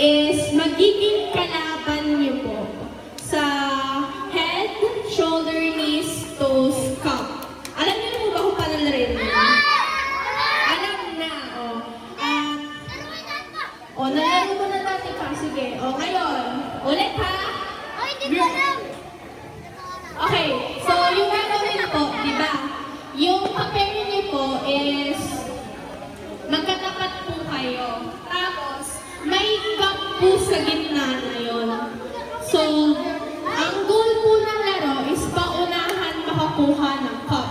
is magiging kalaban niyo po sa head, shoulder, knees, toes, cup. Alam niyo na po ba kung paano laruin yun? Alam na, oh. Nalaro mo na natin pa. Sige, ngayon. Ulit ha? Okay, so yung gagawin po, di ba? Yung papel niyo po is magkatapat po kayo. Tapos, may cup po sa gitna na yun. So, ang goal po ng laro is paunahan makakuha ng cup.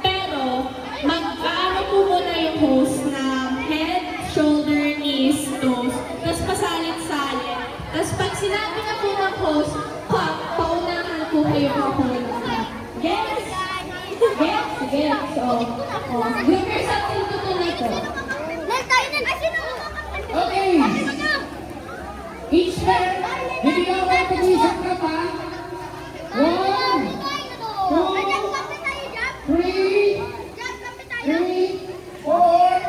Pero, mag-aano po muna yung host ng head, shoulder, knees, toes. Tapos pasalit-salit. Tapos pag sinabi na po ng host, cup, paunahan po kayo makakuha ng cup. Yes? Yes? Yes. So, give yourself into tuloy po. Okay. Each pair, bibigyan ko ng isang cup ha. 1, 2, 3, 4,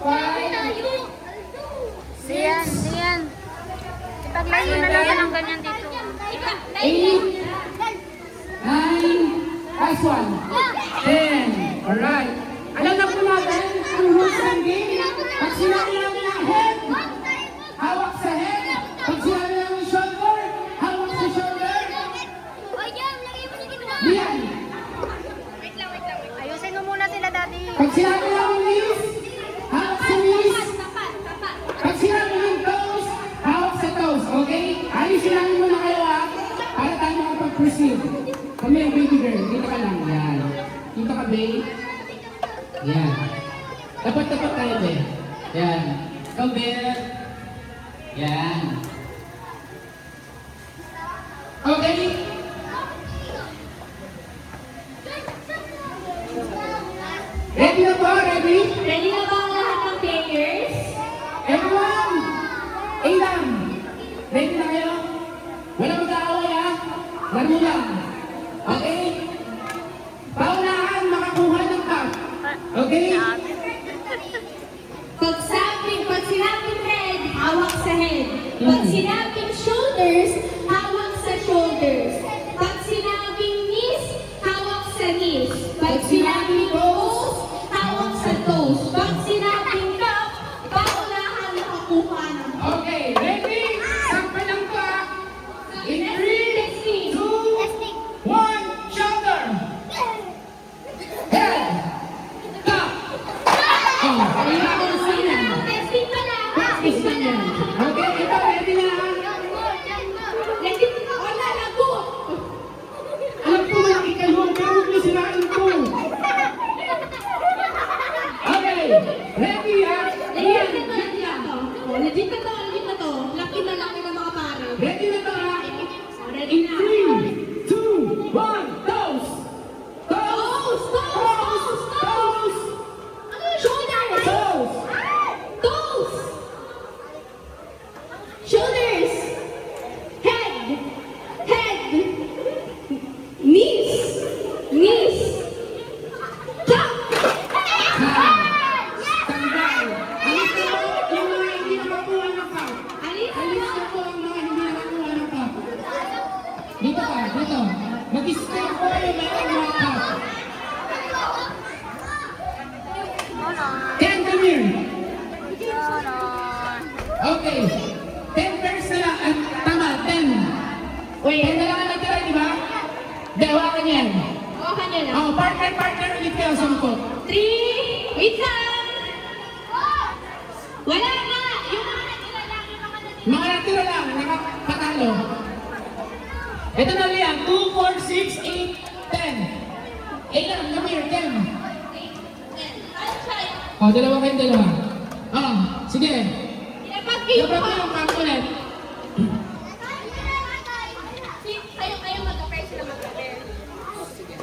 5, Siyan. Ipaglayo na natin ang ganyan dito. 8, 9, last one, 10. Alright. Alam na po natin ang rules ng game. Pag sinabi namin ang head, hawak sa head. Pag sinabi namin shoulder, hawak sa shoulder. Yan. Ayusin mo muna sila, Daddy. Pag sinabi namin knees, hawak sa knees. Pag sinabi namin toes, hawak sa toes. Okay? Ayusin namin muna kayo ha. Para tayo makapag-proceed. Kami ang baby girl. Dito ka lang. Yan. Dito ka, babe. Yan. Dapat tayo, babe. Yan. Ikaw, babe. Yan. Okay? Ready na po? Ready? Ready na ba ang lahat ng players? Everyone! Ilan? Ready na kayo? Wala mag-aaway ha? Laro lang. Okay? Paunahan makakuha ng cup. Okay? Pag sinabing head, hawak sa head. Pag sinabing shoulders, hawak sa shoulders. Pag sinabing knees, hawak sa knees. Pag sinabing toes, hawak sa toes. Pag sinabing cup, paunahan makakuha ng cup. Okay, ready? Sampai lang po ha? In 3, 2, 1, shoulder! Head! Cup! Oh, ayun ako na sila. Testing pa lang. Practice na yan. Okay, ito, ready na ha? Ready? Wala, lagot. Alam ko malaki kayo, pero huwag niyo sirain ko. Okay, ready ha? Legit na to. Legit na to. Laki na laki ng mga pare. Ready na to ha? Ready In na. 3, 2, 1, toes! Toes! Toes! Toes! Shoulders! Toes! Toes! Shoulders! Head! Head! Knees! Knees! Jump! Tandaan! Alis na po yung mga hindi nakakuha ng cup. Alis Alis na po ang mga hindi nakakuha ng cup. Dito ka, dito. Mag-stay po yung mga cup. Ken, come here. Okay. 10 pairs na lang. Tama, 10. Wait. 10 na lang ang natira, di ba? Hawakan yan. Hawakan niyo lang. Partner ulit kayo sa mukot. 3. Wait lang! Wala na! Yung mga natira lang, Mga natira lang, nakapatalo. Ito na liyan, 2, 4, 6, 8, 10. 8 lang, come here, 10. O, dalawa kayong dalawa. Sige. Pinapag-game Dapat pa. na yung cup ulit. Kayo mag-prepare sila mag-prepare. Sige,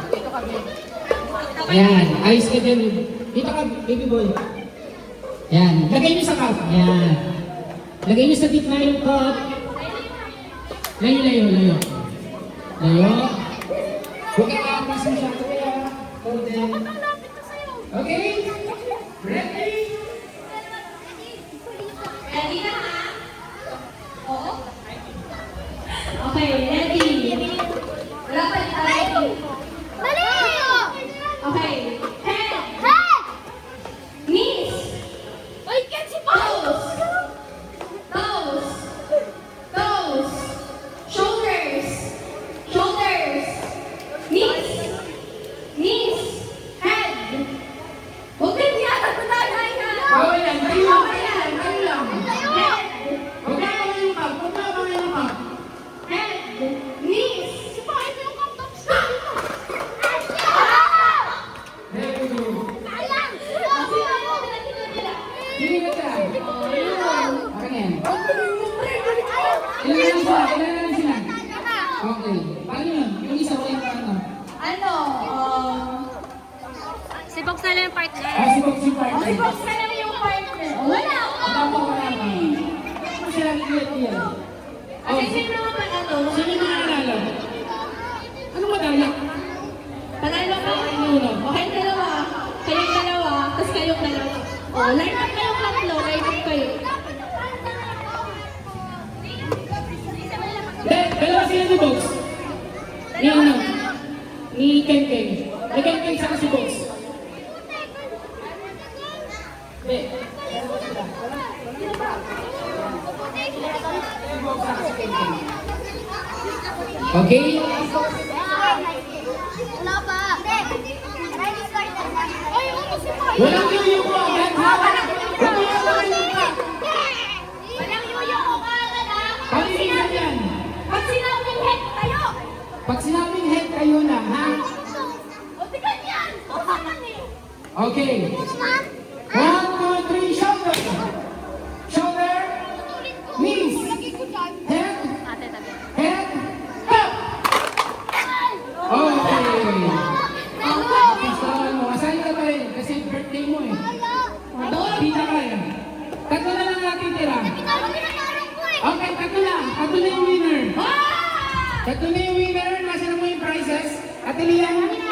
dito kami. Ayan, ayos ka din. Dito ka, baby boy. Ayan, lagay niyo sa cup. Ayan. Lagay niyo sa gitna yung cup. Layo. Layo. Huwag ka aapas masyado kaya. Hold it. Okay? Ready? Ready na ha? Ilan lang sila? Ilan lang sila? Okay. Paano yun? Yung isa wala yung paano? Ano? Si Box na lang yung partner. Si Box yung partner. Si Box na lang yung partner. Wala Wala pa, wala pa. Ano sila nag-iit Kasi sino naman ano? Sino yung mga nanalo? Ano madaya? Panalo ka? Ano? Okay, dalawa. Kayong dalawa, tapos kayong dalawa. Line up kayong tatlo, line up kayo. Dalawa sila ni Box. Ni ano? Ni Ken Ken. Ni Ken Ken saka si Box. Hindi. Okay? Wala pa. Walang yuyo ko agad ha? Walang yuyo ka. Walang yuyo ko agad ha? Pag-isipan yan. Pag sinabing head tayo! Pag sinabing head kayo na, ha? O, tigan yan! Okay. 1, 2, 3, shoulder. Shoulder. Knees. Head. Ate, tabi. Head. Up. Okay. Gusto mo, asahin ka pa rin kasi birthday mo eh. Hindi na kaya. Tatlo na lang natin tira. Okay, tatlo na. Tatlo na yung winner. Tatlo na yung winner. Nasa na mo yung prizes. At iliyan.